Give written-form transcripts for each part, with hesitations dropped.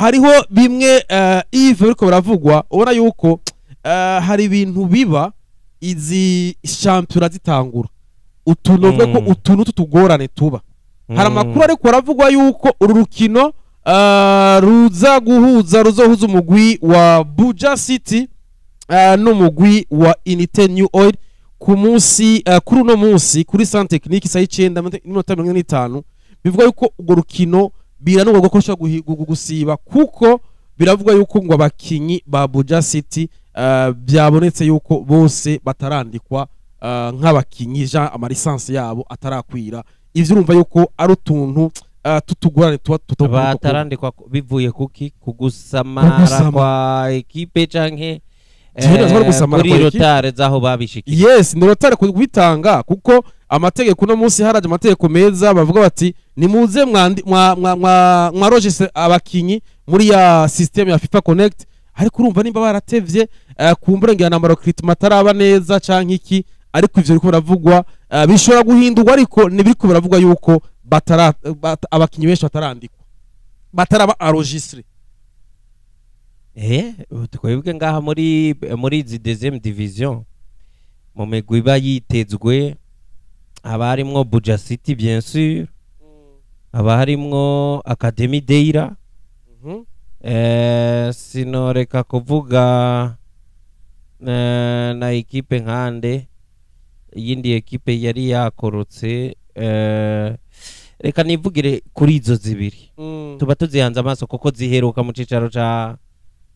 hariho bimwe Yves ariko baravugwa ubona yuko hari ibintu biba izi shampiyona zitangura utunovuga ko utuntu tutugorane tuba hari amakuru ariko baravugwa yuko uru rukino ruzohuza umugwi wa Buja City n'umugwi wa Unité New Oil ku munsi kuri uno munsi kuri Centre Technique saa 9:45 bivuga yuko urwo rukino biranubwo ko ushobora gusiba kuko biravuga yuko ngo abakinyi ba Buja City byabonetse yuko bose batarandikwa nk'abakinyi ja amalisansi yabo atarakwira ivyo urumva yuko ari utuntu tutugorane tuba batarandikwa bivuye kuki kugusamara kwa equipe canke kuri rotare zaho babishikiye. Yes, ni rotare kubitanga kuko amategeko no munsi haraje amategeko meza bavuga bati nimuze mwarogise abakinyi muri ya system ya FIFA Connect ariko urumva nimba baratevye kumburengira nambaro kritima taraba neza canke iki ariko ivyo biko biravugwa bishobora guhindurwa ariko nibiriko biravugwa yuko abakinyi benshi batarandikwa bataraba enregistré. Twebwe ngaha muri zi deuxième division mu migwi bayitezwe haba harimwo Buja City bien sûr haba harimwo Academy Deira sinoreka kuvuga na equipe nkande yindi equipe yari yakorotse reka nivugire kuri izo zibiri tuba tuzihanze amaso kuko ziheruka mu cicaro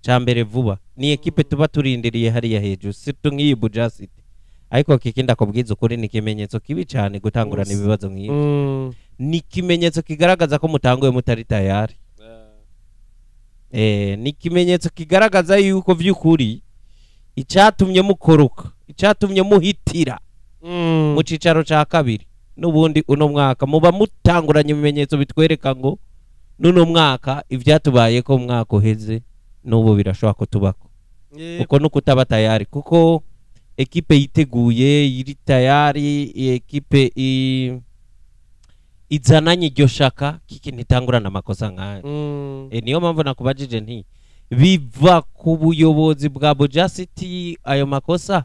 ca mbere vuba ni equipe tuba turindiriye hariya hejuru surtout nk'iyi Buja City ariko kikinda kubwiza ukuri ni kimenyetso kibi cyane gutangurana ibibazo nk'ibi ni kimenyetso kigaragaza ko mutanguye mutari tayari ni kimenyetso kigaragaza yuko vy'ukuri icyatumye mukoroka icyatumye muhitira mu cicaro ca kabiri n'ubundi uno mwaka muba mutanguranye ibimenyetso bitwereka ngo nuno mwaka ivyatubaye ko mwaka uheze n'ubu birashobora kutubako uko nuko utaba tayari kuko equipe yiteguye iri tayari equipe izananye iryo shaka kiki ntitangurana amakosa nk'ayo niyo mpamvu nakubajije nti biva ku buyobozi bwa Buja City ayo makosa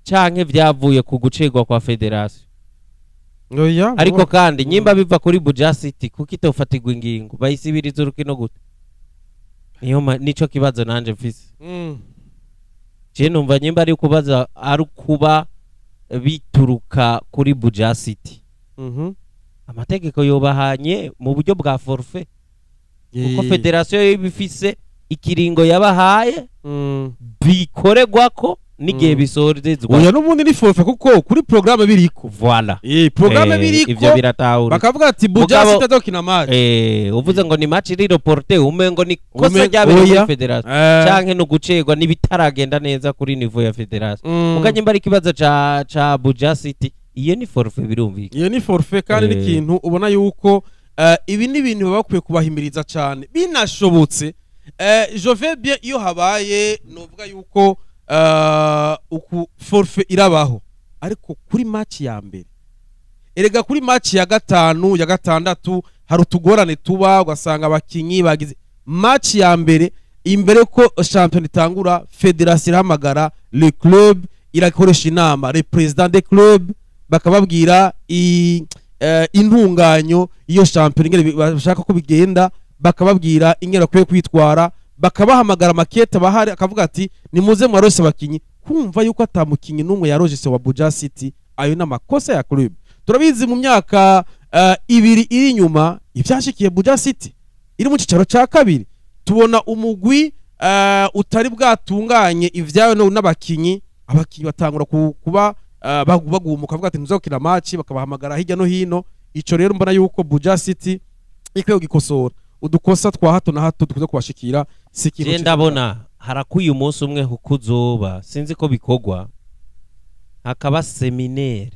canke vyavuye ku gucegwa kwa federation ariko kandi nyimba biva kuri Buja City kuko itofatirwa ingingo bayisibiriza urukino gute nico kibazo nanje mfise je numva nyimba ari kubaza ari kuba bituruka kuri Buja City amategeko yobahanye mu buryo bwa forfait kuko federation y'ibifise ikiringo yabahaye bikoregwako nigihe bisorezwa oya n'ubundi ni forfait kuko kuri programme biriko voilà programme biriko ivyo biratahura bakavuga ati Buja City azokina match uvuze ngo ni match iri reporter umengo ni kosa ryabere muri federation canke no gucegwa nibitaragenda neza kuri niveau ya federation ukanyimba ari kibazo ca Buja City iyo ni forfait birumvika iyo ni forfait kandi n'ikintu ubona yuko ibi ni ibintu bakwiye kubahimiriza cyane binashobotse je vais bien iyo habaye novuga yuko uku forfait irabaho ariko kuri match ya mbere erega kuri match ya gatanu ya gatandatu hari utugorane tuba ugasanga abakinyi bagize match ya mbere imbere ko champion itangura federation iramagara le club irakoresha inama le président des clubs bakababwira intunganyo iyo champion ingere bashaka ko bigenda bakababwira ingera kwiye kwitwara bakabahamagara makete bahari akavuga ati nimuze mwarose bakinyi kumva yuko atamukinyi numwe yarojese wa Buja City ayo namakosa ya club turabizi mu myaka ibiri iri nyuma ivyashikiye Buja City iri mu cicaro ca kabiri tubona umugwi utari bwatunganye ivyawe n'abakinyi abakinyi batangura kuba bagumuka kavuga ati ntuzokina match bakabahamagara hirya no hino ico rero mbona yuko Buja City ikwiye gikosora udukosa twa hato na hato tukuze kubashikira sikiro ndabona harakuye umunsi umwe hukuzoba sinzi ko bikogwa hakaba seminaire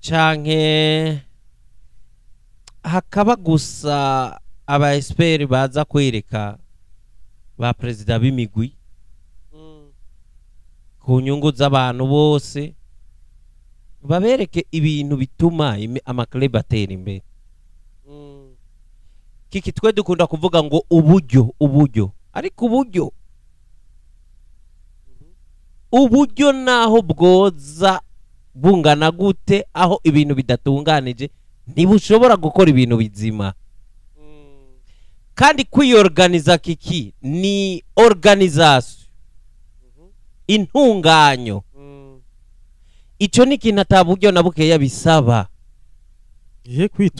canke hakaba gusa aba expert baza kwereka ba president b'imigwi ku nyungu z'abantu bose babereke ibintu bituma amaklub atera imbere. Kiki twe dukunda kuvuga ngo uburyo ariko uburyo naho bwoza bungana gute aho ibintu bidatunganije ntibushobora gukora ibintu bizima. Kandi kwiyorganiza kiki ni organisation intunganyo. Ico ni kintu ataburyo na bukeya bisaba.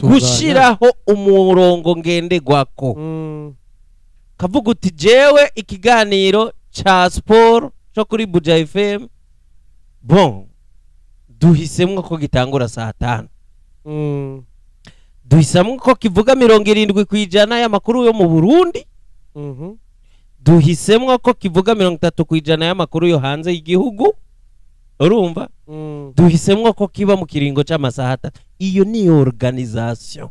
Gushiraho umurongo ngendegwako. Kavuga uti jewe ikiganiro cha sport cyo kuri Buja FM bon duhisemwe ko gitangura saa 5. Duhisemwe ko kivuga 70% y'amakuru yo mu Burundi. Duhisemwe ko kivuga 30% y'amakuru yo hanze y'igihugu. Urumva? Duhisemwe ko kiba mu kiringo c'amasaha 3. Iyo ni organisation.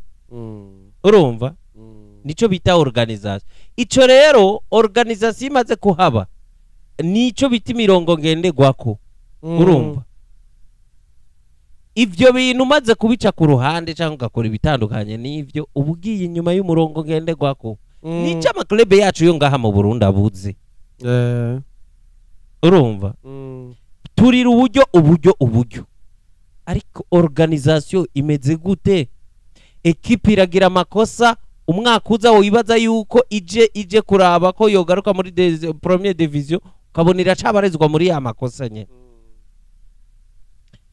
Urumva? Nico bita organisation. Ico rero organisation imaze kuhaba nico bita imirongo ngendegwako. Urumva? Ivyo bintu maze kubica ku ruhande cyangwa ugakora ibitandukanye n'ivyo ubugiye inyuma y'umurongo ngendegwako. Nico amaklub yacu yo ngaha mu Burundi abuze. Urumva? Turira uburyo ariko organisation imeze gute? Equipe iragira amakosa umwaka uza wibaza yuko ije kuraba ko yogaruka muri première division kabonera cabarezwa muri ya makosa nye.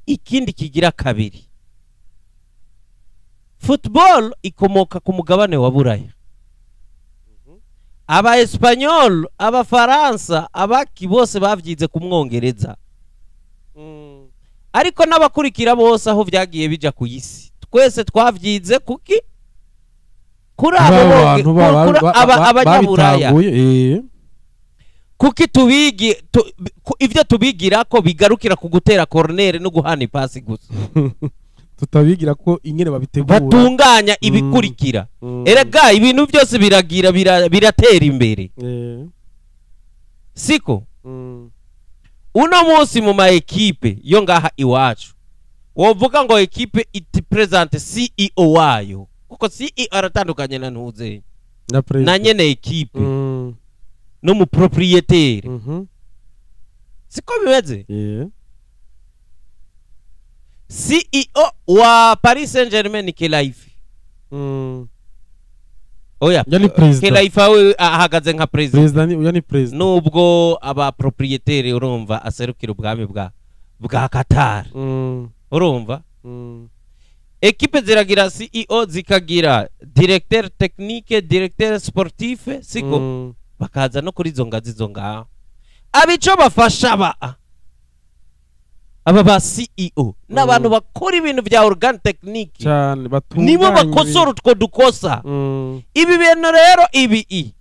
Ikindi kigira kabiri, football ikomoka ku mugabane wa Buraya. Aba Espanyol, aba Faransa, abaki bose bavyize ku Mwongereza. Ariko n'abakurikira bose aho vyagiye bija ku isi twese twavyize kuki kuri abo abanyaburaya. Kuki tubigi ivyo tubigira ko bigarukira ku gutera corner no guhana ipasi gusa. Tutabigira ko ingene babitegura batunganya ibikurikira. Erega ibintu byose biratera imbere. Siko uno munsi mu ma equipe yo ngaha iwacu wovuga ngo equipe iti present CEO wayo kuko CEO aratandukanye na ntuze na nyene equipe no mu propriétaire. Siko bimeze? CEO wa Paris Saint-Germain ni Kelaifi. Oya Kelaifi awe ahagaze nka president. Yani president nubwo aba propriétaire urumva aserukira ubwami bwa Qatar. Urumva? Equipe ziragira CEO zikagira directeur technique, directeur sportif, siko bakaza no kuri zongazi zonga. Abico bafasha aba ba CEO n'abantu bakora ibintu bya organ technique cyane batunganya nibo bakosora utwo dukosa. Ibi bintu rero ibi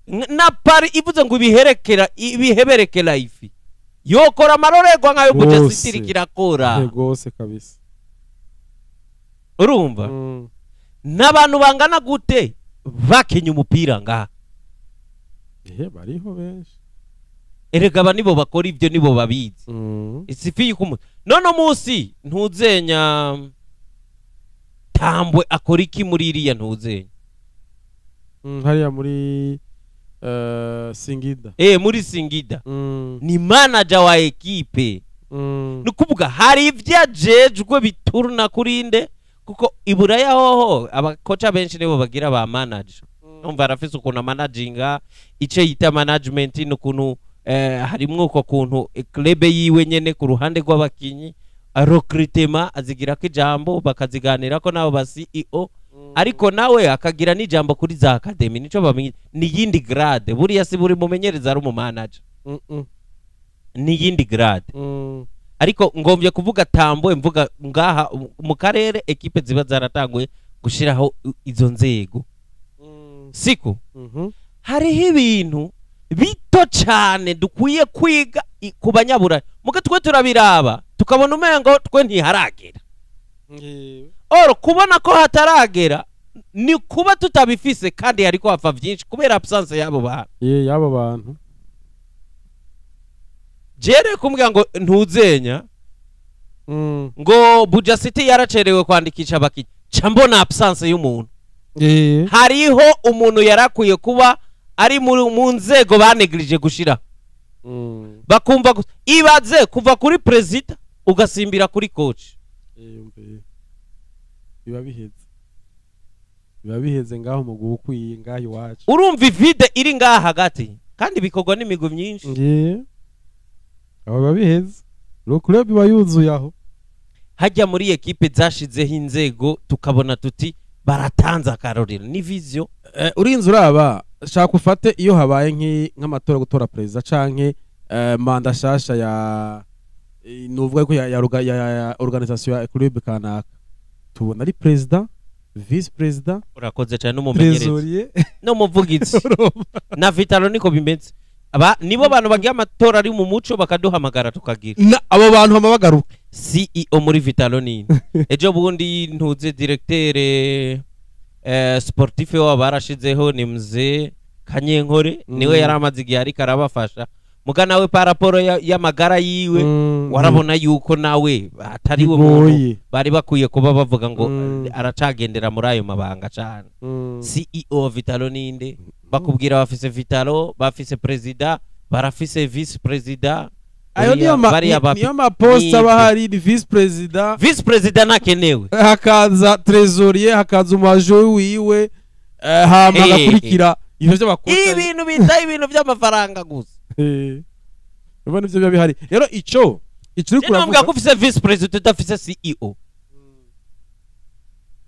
na pari ivuze ngo ibiheberekera ifi yokora amarorerwa nkayo Buja City kirakora gose kabisa. Urumva? N'abantu bangana gute bakenya umupira ngaha? Bariho benshi. Erega aba nibo bakora ivyo nibo babizi. Isifi kumu none munsi ntuzenya Tambwe akora iki muri iriya ntuzenya? Hariya muri Singida. Muri Singida. Ni manager wa equipe. Nukuvuga hari ivyajejwe bituruna kurinde kuko iburaya hoho abakocha benshi nibo bagira ba manager. Umva arafise ukuntu managinga ice yita management n'ukuntu harimwo uko kuntu club yiwe nyene ku ruhande rw'abakinyi recruitment azigira ko ijambo bakaziganira ko nabo ba CEO ariko nawe akagira n'ijambo kuri za academy nico bamenye ni yindi grade buriya si buri mumenyereza ari mu manager ni yindi grade. Ariko ngombye kuvuga Tambwe mvuga ngaha mu karere equipe ziba zaratanguye gushiraho izo nzego. Siko hariho ibintu bito cyane dukwiye kwiga ku banyabura muke twe turabiraba tukabona umengo twe ntiharagera. Kubona ko hataragera ni kuba tutabifise kandi hariko hafa byinshi kubera absence yabo bantu. Yabo bantu jere kumbwira ngo ntuzenya ngo Buja City yaracerewe kwandikisha abakinyi mbona absence y'umuntu hariho umuntu yarakwiye kuba ari mu nzego banegrije gushira bakumva ibaze kuva kuri president ugasimbira kuri coach biba biheze ngaho mu gukwiye ngaho iwacu urumva vide iri ngaha hagati kandi bikorwa n'imigo myinshi abo biba biheze rukure biba yuzuye aho hajya muri ekipe zashizeho inzego tukabona tuti baratanza akarorero ni vision urinze uraba shaka ufate iyo habaye nk'amatora gutora president canke manda shasha ya nuvuga ko ya organisation ya club kanaka tubona ari president vice president urakoze cyane n'umumenyereza no muvugizi na Vitalo niko bimeze aba nibo bantu bagiye amatora ari mu muco bakaduhamagara tukagira abo bantu hamabagaruka CEO muri Vitalo nini ejo bundi ntuze directeur sportif wa barashizeho ni mzee Kanyenkore niwe yaramaze igihe ari karabafasha muga nawe paraporo y'amagara yiwe warabona yuko nawe atari we muntu bari bakwiye kuba bavuga ngo aracagendera muri ayo mabanga cyane CEO Vitalo ninde bakubwira bafise Vitalo bafise president barafise vice president ayo niyo maposta bahari ni vice president nakenewe hakaza trésorier hakaza umajo wiwe hama gakurikira ivyo by'abakozi ibintu bita ibintu by'amafaranga gusa ubona ivyo biba bihari rero ico uri kuravuga ko ufise vice president udafise CEO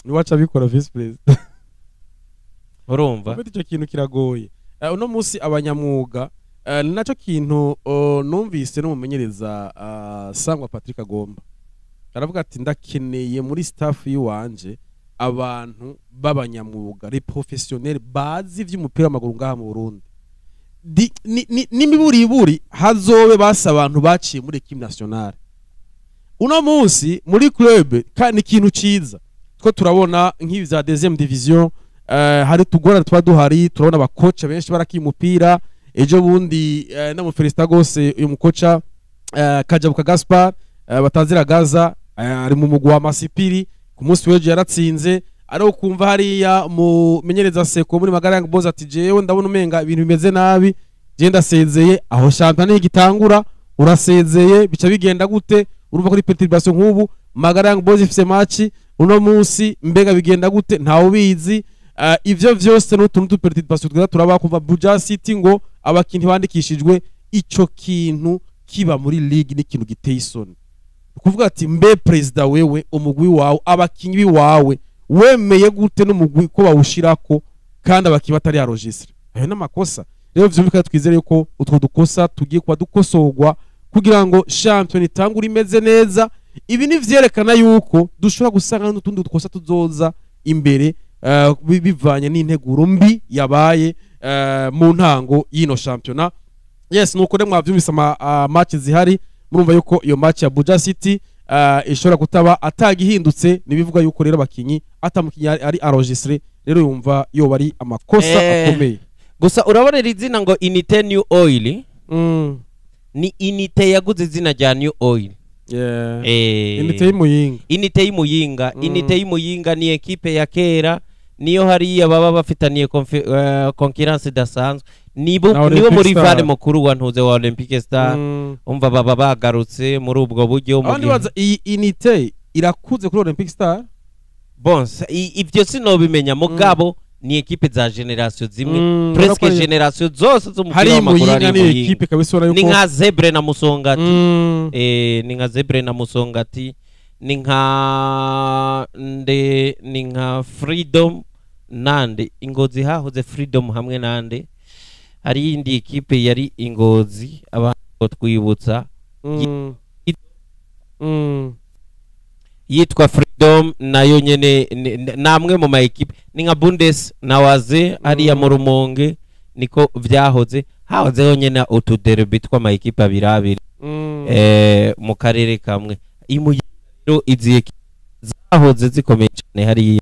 ni wacha bikora vice president urumva icyo kintu kiragoye uno munsi abanyamwuga naco kintu numvise n'umumenyereza Sangwa Patrick Agomba aravuga ati ndakeneye muri staff yiwanje abantu b'abanyamwuga les professionnels bazi vy'umupira w'amaguru ngaha mu Burundi n'imiburiburi hazobe basa abantu baciye muri equipe nationale uno munsi muri club kandi ikintu ciza two turabona nk'ibi za deuxième division hari tugora twa duhari turabona abakoca benshi barakiye umupira ejo bundi na mu Felista gose uyu mukoca Kajabuka Gaspar batazira Gaza ari mu mugwa wa Masipiri ku munsi weje yaratsinze ari ukumva hariya mu menyereza Seko muri Magara Young Boys ati jewe ndabona umenga ibintu bimeze nabi je ndasezeye aho shampiyona igitangura urasezeye bica bigenda gute urumva kuri perturbation nk'ubu Magara Young Boys ifise match uno munsi mbega bigenda gute ntawo bizi ivyo vyose n'utuntu perturbation turaba kuva Buja City ngo abakinti bandikishijwe ico kintu kiba muri league n'ikintu giteye isoni kuvuga ati mbe president wewe umugwi wawe abakinyi wawe wemeye gute n'umugwi ko bawushirako kandi abakiba atari ya registre ayo n'amakosa rero vyumvikana twizere yuko utwo dukosa tugiye kuba dukosorwa kugira ngo champion itangura imeze neza ibi ni vyerekana yuko dushobora gusanga n'utundi dukosa tuzoza imbere bivanye n'integuro mbi yabaye mu ntango y'ino championnat yes nuko re mwavyumvise match zihari murumva yuko iyo match ya Buja City ishobora kutaba atagihindutse nibivuga yuko rero abakinyi atamukinyi ari enregistré rero yumva yo bari amakosa akomeye gusa urabona izina ngo Inite New Oil ni Inite yaguze izina rya New Oil Inite y'Imuyinga Inite y'Imuyinga ni equipe ya kera niyo hariya baba bafitaniye concurrence dasanzwe nibo muri vale mukuru wa ntuze wa Olympique Star umva baba bagarutse muri ubwo buryo mu gihe iyi Inite irakuze kuri Olympique Star bon ivyo sinobimenya mugabo ni equipe za generation zimwe presque generation zose zo mu Muyinga ni equipe kabisa yuko ni nka Zebre na Musongati ni nka Zebre na Musongati ni nka Freedom nande Ingozi hahoze Freedom hamwe nande hari indi equipe yari Ingozi abantu twibutsa yitwa Freedom nayo nyene namwe mu ma equipe ni nka Bundes nawaze ari ya Murumonge niko vyahoze hahozeho nyene utuderby twa ma equipe abirabiri mu karere kamwe imuyiro izi zahoze zikomeye cyane hari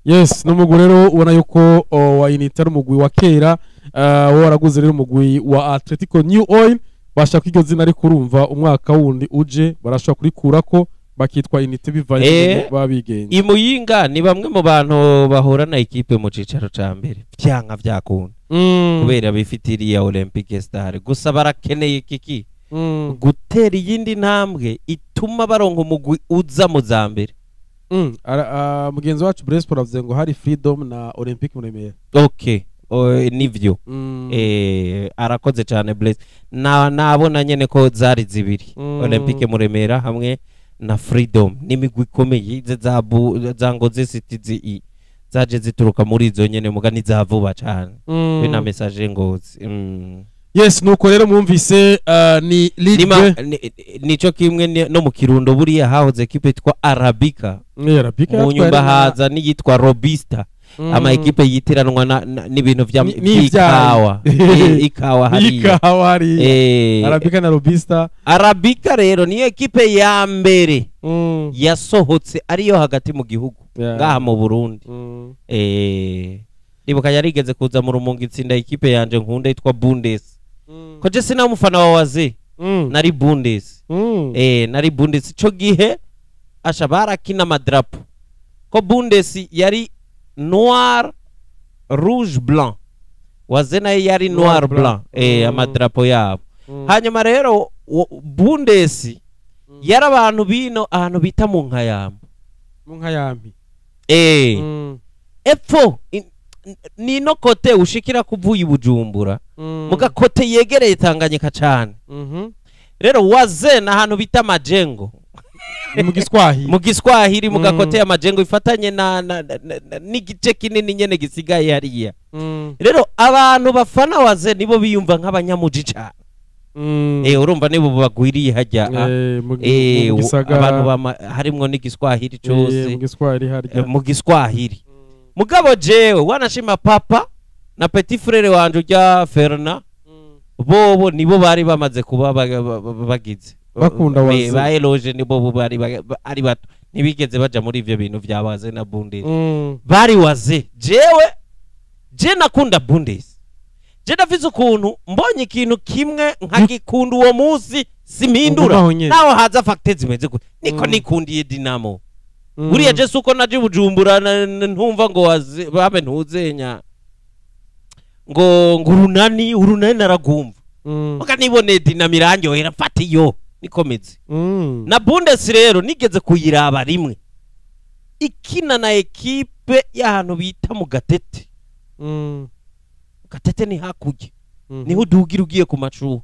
yes n'umugwi rero ubona yuko wa Inite ari umugwi wa kera waraguze rero umugwi wa Atletico New Oil bashaka iryo zina ariko urumva umwaka wundi uje barashobora kurikurako bakitwa Unity bivaye babigenga. Imuyinga ni bamwe mu bantu bahura na equipe mu cicaro ca mbere byanka byakunda kubera bifitiriye Olympique Star gusa barakeneye kiki gutera iyindi ntambwe ituma baronka umugwi uza mu zambere. Mugenzi wacu Bresport avuze ngo hari Freedom na Olympique Muremera. Okay. Nivyo arakoze cyane Blaise nabona nyene ko zari zibiri Olympique Muremera hamwe na Freedom n'imigwi ikomeye za Ngozi City zaje zituruka muri izo nyene mugani za vuba cyane bina message Ngozi. Yes, nuko rero mwumvise ni Ligue nico kimwe no mu Kirundo buriya hahoze equipe yitwa Arabica mu nyumba haza n'iyitwa Robista ama equipe yitiranwa n'ibintu by'ikawa ikawa hari Arabica na Robista. Arabica rero ni equipe ya mbere yasohotse ariyo hagati mu gihugu ngaha mu Burundi. Nibuka yarigeze kuza mu Rumonge itsinda equipe yanje nkunda yitwa Bundes ko je sina umufana wa waze nari Bundes nari Bundes cyo gihe ashabara kina madrapo ko Bundes yari noir rouge blanc waze nayo yari noir blanc amadrapo yabo. Hanyuma rero Bundes yari abantu bino ahantu bita mu nkayambi epfo ni no kote ushikira kuvuye Bujumbura muga kote yegereye Tanganyika cyane. Rero waze na ahantu bita Majengo mu Giswahili muga kote ya Majengo ifatanye n'igice kinini nyene gisigaye hariya. Rero abantu bafana waze nibo biyumva nk'abanyamuji cyane. Urumva nibo bagwiriye hajya abantu harimwo n'igiswahili cyose mu Giswahili. Mugabo jewe wanashima papa na petit frere wanje ujya Ferna bobo nibo bari bamaze kuba bagize bakunda waze ba eloge nibo bari ari bato nibigeze baja muri ivyo bintu byabaze na Bundes bari waze je nakunda Bundes je nafize ukuntu mbonye ikintu kimwe nkagikunda uwo munsi simindura naho haza factors zimeze gute niko nikundiye Dinamo. Buriya je suko naje Bujumbura ntumva ngo babe ntuzenya ngo urunani naragumva muka nibone Dinamo iranyohera mfata iyo nikomeze. Na Bundes rero nigeze kuyiraba rimwe ikina na equipe y'ahantu bita mu Gatete. Gatete ni hakurya niho dugira ugiye ku macu.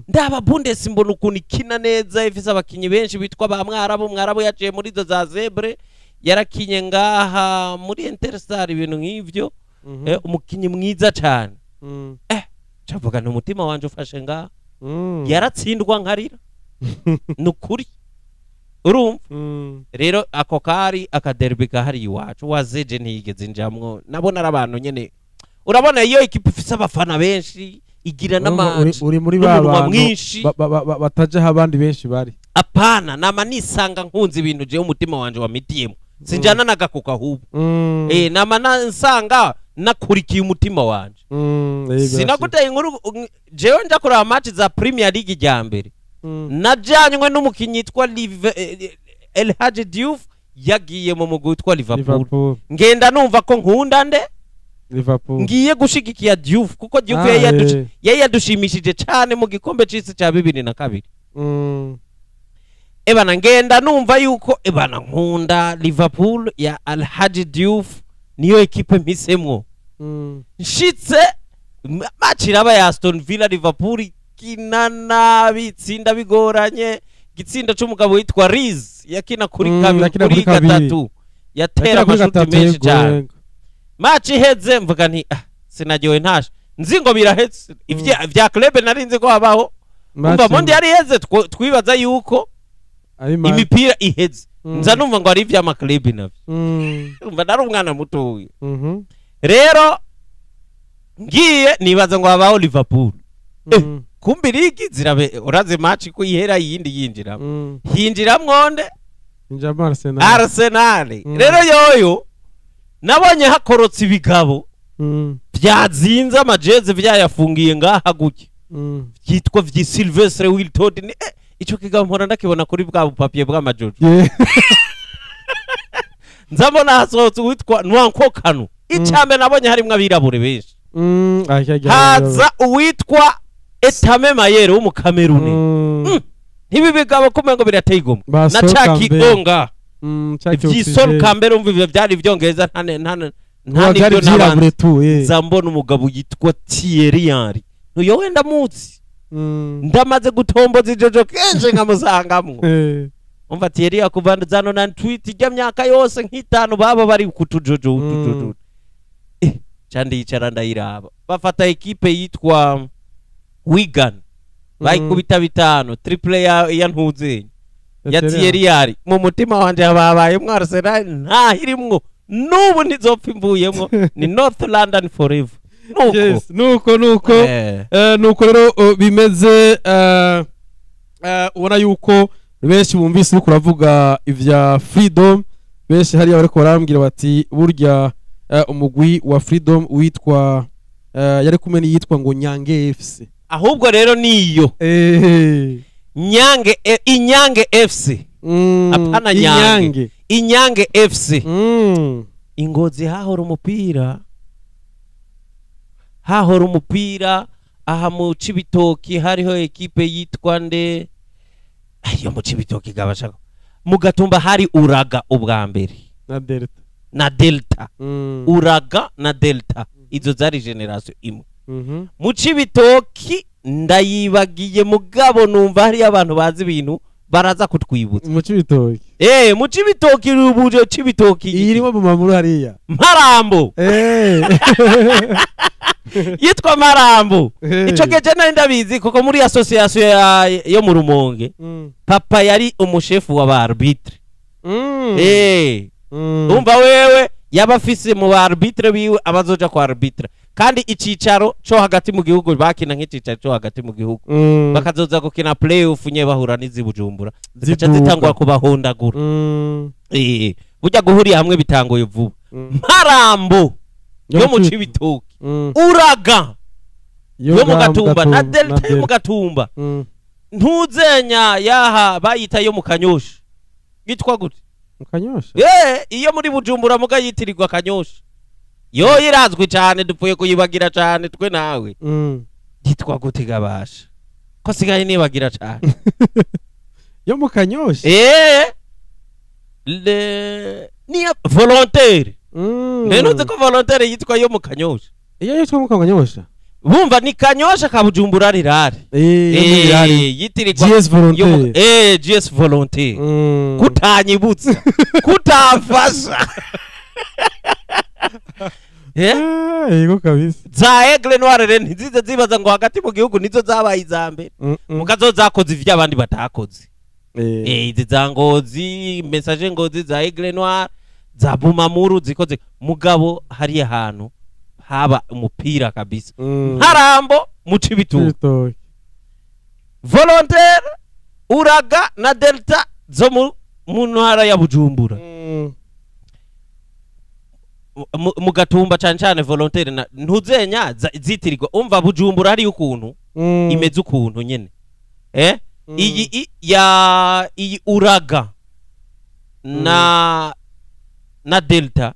Ndaba Bundes mbona ukuntu ikina neza ifise abakinyi benshi bitwa ba Mwarabu yaciye muri zo za Zebre yarakinye ngaha muri Interstar ibintu nk'ivyo umukinyi mwiza cyane. Cavuga n'umutima wanje ufashe ngaha yaratsindwa nkarira nukuri urumva. Rero ako kari akaderby kahari iwacu wazeje ntiyigeze njamwo nabona arabantu nyene urabona iyo equipe ifise abafana benshi igira n'amanje uri muri babantu bataje abandi benshi bari apana nama nisanga nkunze ibintu je umutima wanje wamitiyemo sinjana nagakuka hubu nama nsanga nakurikiye umutima wanje sinaguteye inkuru jewe nja kuraba match za Premier League rya mbere najanywe n'umukinyi yitwa El Hadji Diouf yagiye mu mugwi witwa Liverpool ngenda numva ko nkunda nde Liverpool ngiye gushigikiya Diouf kuko Diouf yadushimishije cyane mu gikombe cy'isi cya 2002. Ebana ngenda numva yuko ebana nkunda Liverpool ya Al Hadji Diouf niyo equipe mpisemwo. Nshitse match iraba ya Aston Villa Liverpool kinana bitsinda bigoranye gitsinda cy'umugabo witwa Riz yakina kuri gatatu yatera amashuti menshi cyane. Match iheze mvuga nti sinagiwe ntashe nzingo birahetse ivya club narinze ko habaho umva mondi yari heze twibaza yuko imipira iheze nza numva ngo ari ivya ma club navyo umva nari umwana muto uyu. Rero ngiye nibaza ngo habaho Liverpool kumbi ligi zirabe uraze match ko ihera yindi yinjira hinjira mwonde njama Arsenal. Rero yoyo nabonye hakorotse ibigabo byazinze amajeze byayafungiye ngaha guke yitwa vyi Sylvestre Wilton ico kigabo mpora ndakibona kuri bwa bupapier bw'amajojo nzabona hasohotse witwa Nwanko Kanu icambe nabonye harimwe abirabure benshi haza uwitwa Etame Mayere wo mu Kamerune ntibi bigabo kumengo birateye igomwe na Chakidonga Jason Campbell umva byari byongeza nta nibyo nabanze zambona umugabo yitwa Thierry Henry nuyo wenda muzi ndamaze gutomboza ijojo kenje nkamusangamwo umva Thierry yakuvandazano na tweet ijya myaka yose nk'itanu baba bari kutujojo cyandi yicara ndayiraba bafata equipe yitwa Wigan bayikubita bitano triple ya ntuzenye ya Thierry Henry mu mutima wanje ababaye mu Arsenal nta hirimwo nubu ntizopfa imvuyemo ni North London forever nuko rero bimeze ubona yuko benshi bumvise uko uravuga ivya Freedom benshi hari bariko barambwira bati burya umugwi wa Freedom witwa yari kumwe ni yitwa ngo Nyange FC ahubwo rero niyo Inyange FC apana Nyange Inyange FC Ingozi hahora umupira aha mu Cibitoki hariho equipe yitwa nde ayo mu Cibitoki gabashaka mu Gatumba hari Uraga ubwa mbere na Delta Uraga na Delta izo zari generation imwe mu Cibitoki ndayibagiye mugabo numva hari abantu bazi ibintu baraza kutwibutsa mu Cibitoki mu Cibitoki rubuje Cibitoki irimo mu mamuru hariya Marambo yitwa Marambo ico geje nari ndabizi kuko muri association yo mu Rumonge papa yari umushefu wa ba arbitre umva wewe yabafise mu ba arbitre biwe abazoja kwa arbitre kandi icicaro cyo hagati mu gihugu bakina nk'icicaro cyo hagati mu gihugu bakazoza gukina playoff nye bahura n'izi Bujumbura zica zitangwa kubahondagura burya guhuriye hamwe bitangoye vuba Marambo yo mu Cibitoki Uraga yo mu Gatumba na Delta yo mu Gatumba ntuzenya yaha bayita yo mu Kanyosha gitwa gute mu Kanyosha iyo muri Bujumbura muga yitirirwa Kanyosha yo irazwi cyane dupfuye kuyibagira cyane twe nawe gitwa gute gabasha ko sigaye nibagira cyane yo mu Kanyosha ni volontaire ntuze ko volontaire yitwa yo mu Kanyosha iyo yitwa mu Kanyosha bumva ni Kanyosha ka Bujumbura rirare yitirirwa GS volontaire GS volontaire kutanyibutsa kutafasha yego kabisa za Aigle Noire rero ntizize zibaza ngo hagati mu gihugu nizo zabaye izambe mukazo zakoze ivyo abandi batakoze izi za Ngozi message Ngozi za Aigle Noire za Bumamuru zikoze mugabo hari ahantu haba umupira kabisa Harambo mu Cibitoki volontaire Uraga na Delta zo mu ntara ya Bujumbura mu Gatumba cyane volontaire ntuzenya zitirirwa umva Bujumbura hari ukuntu imeze ukuntu nyene iyi Uraga na Delta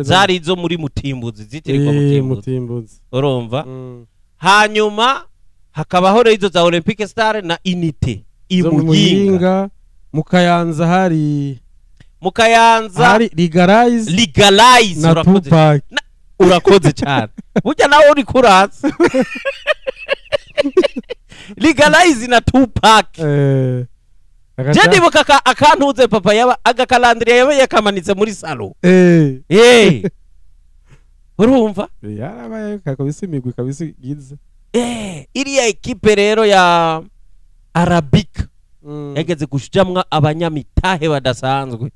zari zo muri Mutimbuzi zitirirwa Mutimbuzi urumva hanyuma hakabaho rero izo za Olympique Star na Unité Imuyinga mu Kayanza hari legalize urakoze cyane burya nawe uri kuratsa legalize na Tupac ndibuka akantuze papa yaba agakalandiriye yabaye yakamanitse muri salo urumva yarabaye kabisa imigwi kabisa gize iriya equipe rero ya Arabic yageze gushijamwa abanyamitahe badasanzwe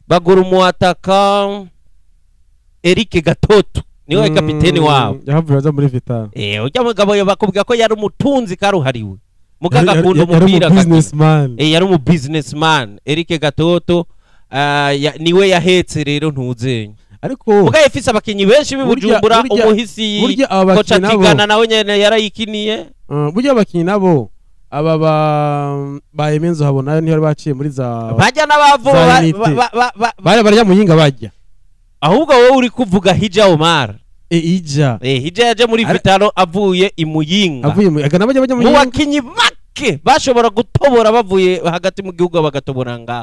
bagura umuataka Eric Gatoto niwe kapiteni wabo yahavuye aza muri Vital ujya mugabo bakubwira ko yari umutunzi karuhariwe mugaga kundo umupira yari umu businessman Eric Gatoto niwe yahetse rero ntuzenya ariko mugayefise abakinyi benshi bibujumbura umuhisi ko Catigana nawe nyene yarayikiniye burya abakinyi nabo aba ba Emenzo habonayo niho baciye muri za bajya n'abavu bari barya muyinga bajya ahubwo wowe uri kuvuga Hija Omar Hija yaje muri Vitalo avuye imuyinga agana bajya mu bakinyi bake bashobora gutobora bavuye hagati mu gihugu bagatobora nga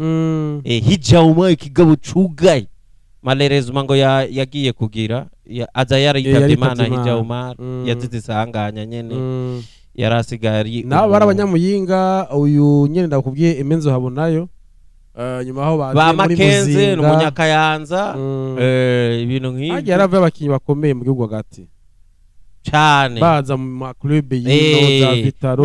Hija Omar ikigabo cugaye malheureusement ngo yagiye kugira aza yaritabye Imana Hija Omar yazize sanganya nyene yarasigaye na barabanyamuyinga uyu nyene ndakubwiye Emenzo habonayo nyuma aho ba Makenze n'umunyakayanza ibintu nk'ibyo agiye arava abakinyi bakomeye mu gihugu hagati cyane baza mu club y'ino za Vitaro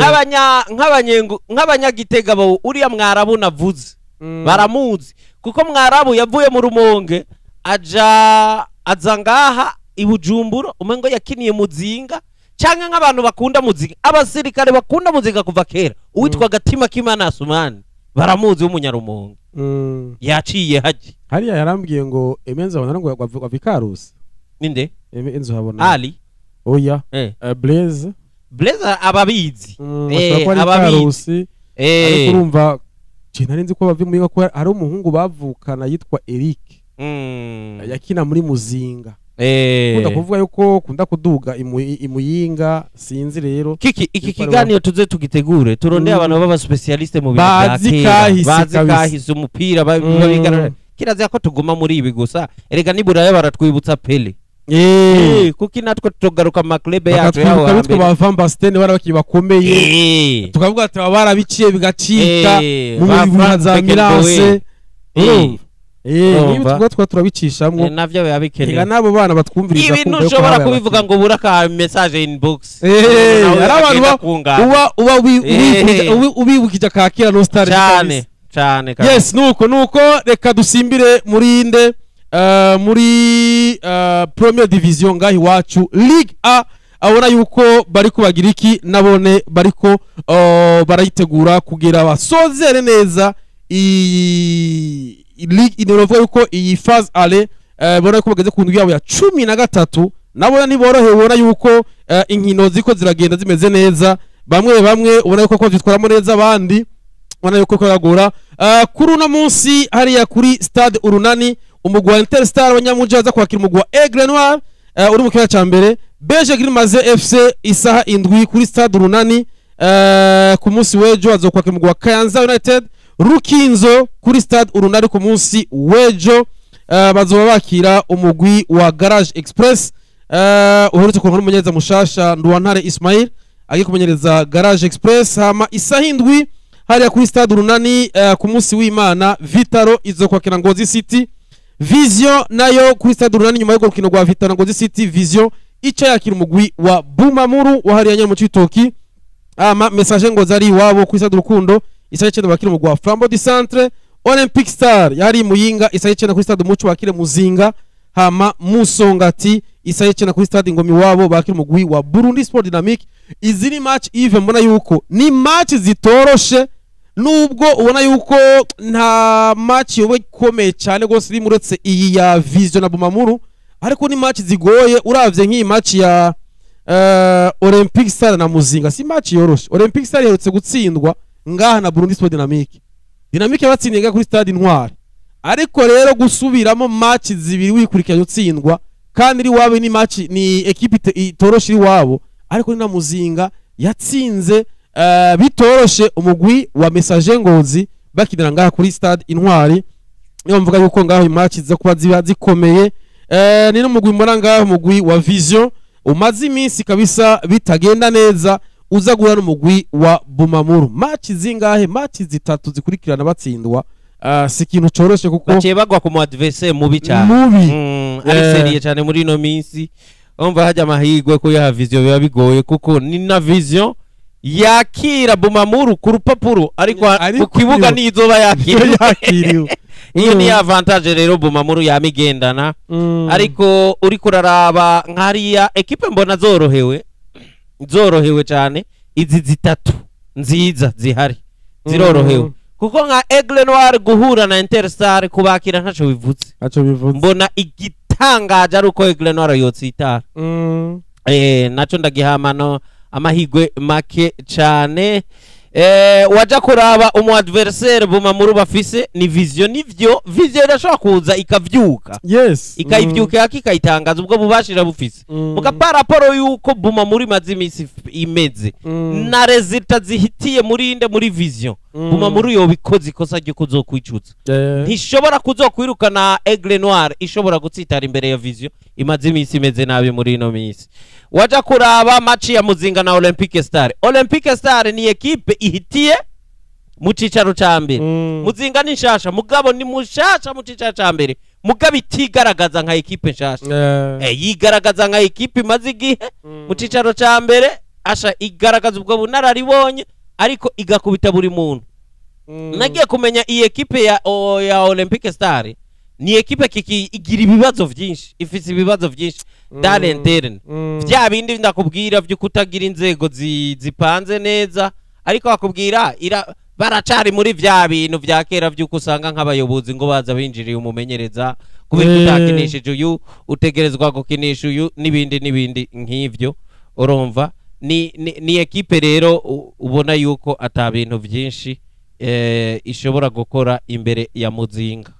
nk'abanyagitega bo uriya Mwarabu navuze baramuzi kuko Mwarabu yavuye mu Rumonge aza ngaha ibujumbura umengo yakiniye muzinga cyangwa nk'abantu bakunda muzinga abasirikare bakunda muzinga kuva kera uwitwa Gatima Kimana Asumani baramuzi w'umunyarumonge yaciye haji hariya yarambwiye ngo Emenzo abona ngo wa Vicarus ninde Emenzo habona Ali oya Blaise ababizi ababizi ariko urumva cyane nzi ko bavimuye ko ari umuhungu bavukana yitwa Eric yakina muri muzinga kunda kuvuga yuko kunda kuduga imuyinga sinzi rero iki kiganiro tuze tugitegure turonde abantu baba specialiste mu bintu bazi kahise umupira babigarara kiraza ko tuguma muri ibi gusa erega niburaye baratwibutsa Pele kuki natwe tugaruka maklebe yacu yaho hambere ba Van Basten barabaki bakomeye tukavuga ati barabiciye bigacika mu bivuga za Mirance niba twa turabicishamwe navyo yabikeneye nabo bana batwumviriza ibintu ushobora kubivuga ngo buraka message inbox arabantu uba ubibukije kakira no star cyane yes nuko reka dusimbire muri inde muri Premier Division ngahi wacu Ligue A abona yuko bari kubagira iki nabone bariko barayitegura kugira basozere neza Ligue inorovuga yuko iyi phase ale bona ko bageze ku ndwi yabo ya 13 nabona niborohewe ubona yuko inkino ziko ziragenda zimeze neza bamwe ubona yuko ko zitwaramo neza abandi ubona yuko koragura kuri uno munsi hariya kuri Stade Urunani umugwa wa Interstar abanyamuja aza kwakira umugwa wa Aigle Noir uri mu kibazo cyambere Beje Grimaze FC isaha indwi kuri Stade Urunani ku munsi wejo azokwakira umugwa wa Kayanza United Rukinzo kuri Stade Urunani ku munsi wejo bazoba bakira umugwi wa Garage Express uherutse ku nkuru mushasha Nduwantare Ismail agiye kumenyereza Garage Express hama isaha indwi hariya kuri Stade Urunani ku munsi w'Imana Vitaro izokwakira Ngozi City Vision nayo kuri Stade Urunani nyuma yo gukina rwa Vitaro Ngozi City Vision ica yakira umugwi wa Bumamuru wahariya nyine mu Citoki ama message ngo zari wabo kuri Stade Rukundo isaha cyenda bakira umugwi wa Flambeau du Centre Olympic Star yari muyinga isaha cyenda kuri Stade Muco bakire Muzinga hama Musongati isaha cyenda kuri Stade Ngomi wabo bakira umugwi wa Burundi Sport Dynamic iziri match even mbona yuko ni match zitoroshe nubwo ubona yuko nta match yobe komeye cyane gose iri muretse iyi ya Vision na Bumamuru ariko ni match zigoye uravye nk'iyi match ya Olympic Star na Muzinga si match yoroshe Olympic Star yarutse gutsindwa ngaha na Burundi Sport Dynamic yabatsindiye kuri Stade Intwari ariko rero gusubiramo match zibiri wikurikiranye utsindwa kandi iri wabe ni match ni equipe itoroshe iri wabo ariko ni na Muzinga yatsinze bitoroshe umugwi wa Message Ngozi bakinira ngaha kuri Stade Intwari niyo mvuga yuko ngaho match zo kuba ziba zikomeye ni no mugwi muranga umugwi wa Vision umaze iminsi kabisa bitagenda neza uza guhura n'umugwi wa Bumamuru match zingahe match zitatu zikurikirana batsindwa si kintu coroshe kuko baciye bagwa ku adversaire mubi cyane ari serie cyane muri no minsi umva hajya amahigwe ko ya Vision biba bigoye kuko ni na Vision yakira Bumamuru ku rupapuro ariko ku kibuga nizoba yakiriwe iyo ni avantage rero Bumamuru yamigendana ariko uri kuraraba nkariya equipe mbona zorohewe cyane izi zitatu nziza zihari zirorohewe kuko nka Aigle Noir guhura na Interstar kubakira ntaco bivutse mbona igitangaje ari uko Aigle Noir yotsitara naco ndagihamano amahigwe make cyane. Waja kuraba umu adversaire Bumamuru bafise ni vision, nivyo vision irashobora kuza ikavyuka, yes, ikayivyuka akayitangaza ubwo bubashira bufise muka paraporo yuko Bumamuru imaze imisi imeze na resultat zihitiye muri vision. Bumamuru yobikoze ikosa ryo kuzokwicutsa, ntishobora kuzokwirukana Aigle Noir, ishobora gutsitara imbere ya vision imaze imisi imeze nabi muri ino misi. Waja kuraba match ya Muzinga na Olympique Star. Olympique Star ni ekipe ihitiye mu cicaro ca mbere. Muzinga ni nshasha mugabo ni mushasha mu cicaro ca mbere, mugabo itigaragaza nka ekipe nshasha. Yigaragaza nka ekipe imaze igihe mu cicaro ca mbere, asha igaragaza ubwo bunararibonye ariko igakubita buri muntu. Nagiye kumenya iyi ekipe ya Olympique Star ni ekipe igira ibibazo vyinshi, ifise ibibazo vyinshi dale interne, vya bindi ndakubwira vyo kutagira inzego zipanze neza, ariko bakubwira baracari muri vya bintu vya kera vyo kusanga nk'abayobozi ngo baza binjiriye umumenyereza kubera utakinishije uyu utegerezwa gukinisha uyu n'ibindi nk'ivyo. Urumva ni ekipe rero ubona yuko ata bintu vyinshi ishobora gukora imbere ya Muzinga.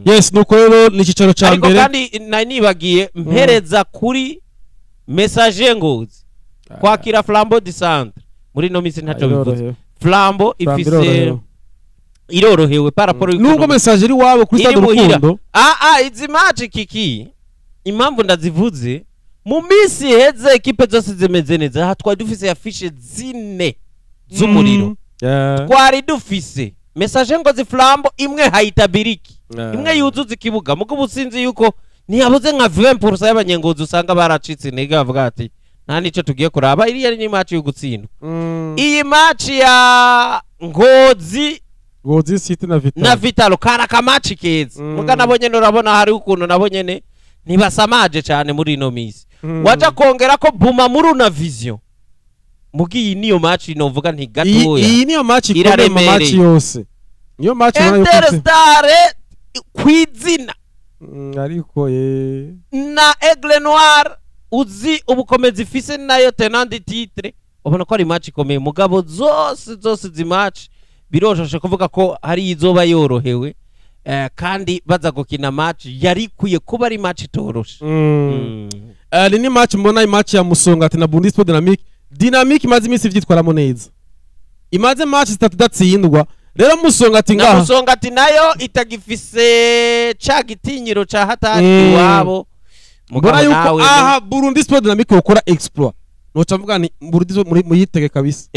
Yes, nuko rero ni cicaro ca mbere. Ariko kandi nibagiye mpereza kuri Messager Ngozi kwakira Flambeau du Centre muri no misi ntaco bivuze. Flambeau ifise irorohewe paraporo nubwo Messager iri wabo kuri Stade Rukundo. Izi match kiki impamvu ndazivuze mu misi heze ekipe zose zimeze neza. Aha twari dufise afishe zine z'umuriro, twari dufise Messager Ngozi Flambeau imwe hayitabiriki, imwe yuzuza ikibuga mugo businzi yuko ntiyabuze nka 20% y'abanyengozi usanga baracitse intege bavuga ati nta nico tugiye kuraba. Iri ni match yo gutsindwa. Iyi match ya Ngozi City na Vitalo karaka match keza muga nabonye urabona hari ukuntu nabonye ntibasamaje cyane muri ino misi. Waja kongera ko Bumamuru na Vision mugi niyo match novuga nti gatoya. Iyi niyo match ikomeye mu match yose, niyo match Interstar kwizina ariko na Aigle Noir uzi ubukomezi ifise nayo tenant titre. Ubona ko ari match ikomeye mugabo zose zi match biroshoshe kuvuga ko hari izoba yorohewe, kandi baza gukina match yari kuye kuba ari match itoroshe. Ni match mbona match ya Musongati na Burundi Sport Dynamic imaze imisi vyitwaramo neza, imaze match 3 datsindwa. Rero Musongati ngaha Musongati nayo itagifise ca gitinyiro ca hatari wabo mbona yuko aha Burundi Sport Dynamic ukora exploit. Noca mvuga ni Burundi muri yitege kabisa.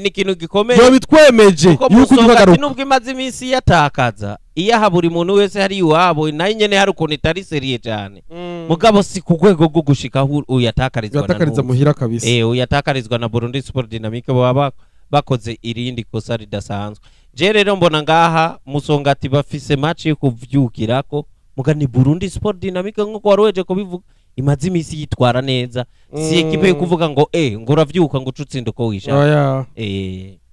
Ni kintu gikomeye yo bitwemeje yuko Musongati nubwo imaze imisi yatakaza iya buri muntu wese hari iwabo nayo nyene hari ukuntu itari serie cyane, mugabo si ku rwego rwo gushika uyatakarizwa muhira kabisa. Uyatakarizwa na Burundi Sport Dynamic baba bakoze irindi kosa ridasanzwe. Je rero mbona ngaha Musongati bafise match yo kuvyukirako muga ni Burundi Sport Dynamic nko warweje kubivuga imaze imisi yitwara neza, si ekipe yo kuvuga ngo ngo uravyuka ngo ucutsinde uko wisha.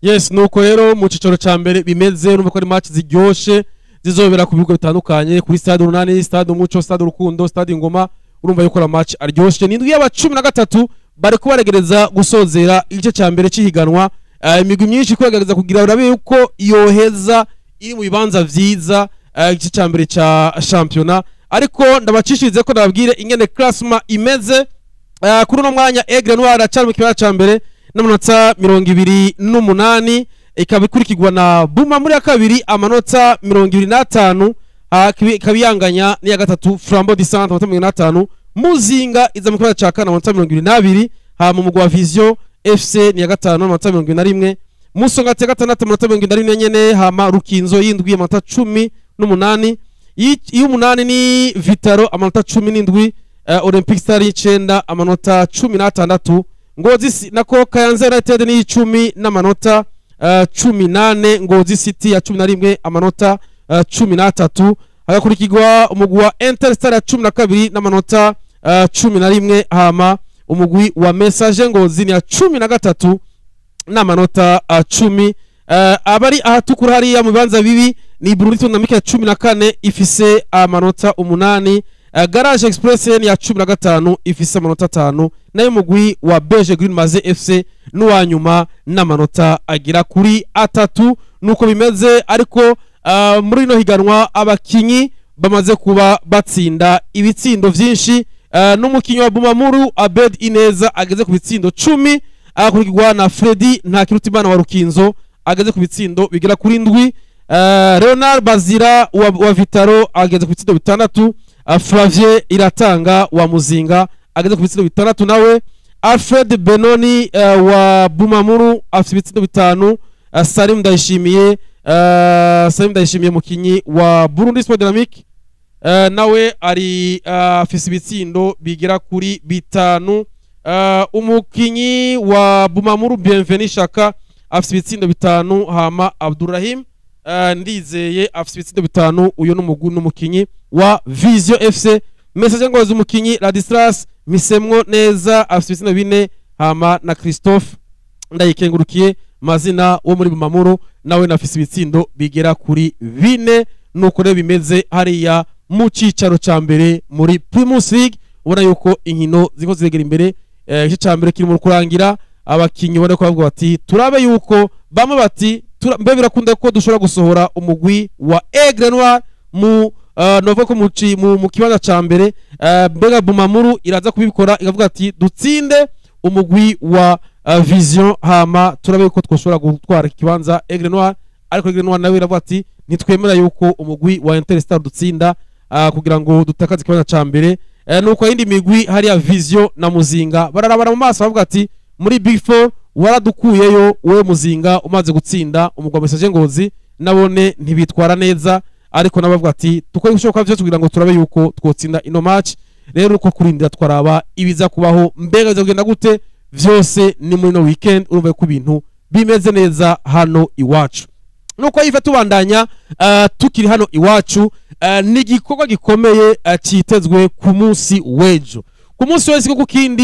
Yes, nuko rero mu cicaro ca mbere bimeze urumva ko ari match ziryoshe zizobera ku bigo bitandukanye kuri Stade Runani, Stade Umuco, Stade Rukundo, Stade Ngoma. Urumva yuko match aryoshe. Nindwi y'aba 13 bari kubaregereza gusozera igice ca mbere cihiganwa. Imigwi myinshi kwegereza kugira urabe yuko yoheza iri mu bibanza vyiza igice ca mbere ca championnat. Ariko ndabacishirize ko ndababwire ingene classement imeze kuri no mwanya. Aigle Noir acari mu kibanza ca mbere n'amanota 28, ikaba ikurikirwa na Bumamuru ya kabiri amanota 25, kabiyanganya ni ya gatatu Flambeau du Centre amanota 25. Muzinga iza mu kibanza ca kane amanota 22, mu mugwa Vision FC ni ya gatanu amanota 21. Musongati ya gatandatu amanota 24 nyene, hama Rukinzo yindwi amanota 18. Y'umunani ni Vitaro amanota 17, Olympic Star 9 amanota 16. Ngozi nako Kayanza United ni 10 n'amanota 18. Ngozi City ya 11 amanota 13. Hagakurikirwa umugwi wa Interstar ya 12 n'amanota 11. Hama umugwi wa Messager Ngozi ni ya 13 n'amanota 10. Abari ahatukura hariya mu bibanza bibi ni Burundi Dynamic ya 14 ifise amanota 8. Garage Express ni ya 15 ifise amanota 5 nayo mugwi wa Beige Green Maze FC n'uwanyuma n'amanota agira kuri 3 nuko bimeze ariko muri no higanwa abakinyi bamaze kuba batsinda ibitsindo vyinshi n'umukinyi wa Bumamuru Abed Ineza ageze ku bitsindo 10 akurikirwa na Freddy Ntakirutimana wa Rukinzo ageze ku bitsindo bigera kuri 7 Leonard Bazira wa Vitaro ageze ku bitsindo 6 Flavier Iratanga wa Muzinga ageze ku bitsindo 6 nawe Alfred Benoni wa Bumamuru afite ibitsindo 5 Salim Ndayishimiye mukinyi wa Burundi Sport Dynamique nawe ari afise ibitsindo bigera kuri 5 umukinyi wa Bumamuru Bienvenue Shaka afise ibitsindo 5 hama Abdurrahim Ndizeye afise ibitsindo 5 uyo n'umukinyi wa Vision FC message ngozi umukinyi Ladislas Misemwo neza afise ibitsindo 4 hama na Christophe Ndayikengurukiye mazina wo muri Bumamuru nawe nafise ibitsindo bigera kuri 4 nuko rero bimeze hariya mu cicaro ca mbere muri Primus League ubona yuko inkino ziko ziregera imbere igice ca mbere kiri mu kurangira abakinyi bone ko bavuga bati turabe yuko bamwe bati mbe birakunda ko dushobora gusohora umugwi wa Aigle Noir mu nova ko mu kibanza ca mbere mbega Bumamuru iraza kubikora ikavuga ati dutsinde umugwi wa Vision hama turabe yuko twoshobora gutwara ikibanza Aigle Noir ariko Aigle Noir nawe iravuga ati nitwemera yuko umugwi wa Interstar dutsinda kugira ngo dutakaze ikibanza ca mbere nuko yindi migwi hari ya Vision na Muzinga bararabara mu maso bavuga ati muri Big 4 waradukuyeyo we Muzinga umaze gutsinda umugwa message ngozi nabone ntibitwara neza ariko nabavuga ati tukore gushoka byo kugira ngo turabe yuko twotsinda ino match rero uko kurindira twaraba ibiza kubaho mbega bizagenda gute vyose ni muri no weekend urumva ko ibintu bimeze neza hano iwacu nuko yive tubandanya tukiri hano iwacu ni gikorwa gikomeye citezwe ku munsi wejo ku munsi wese ko kindi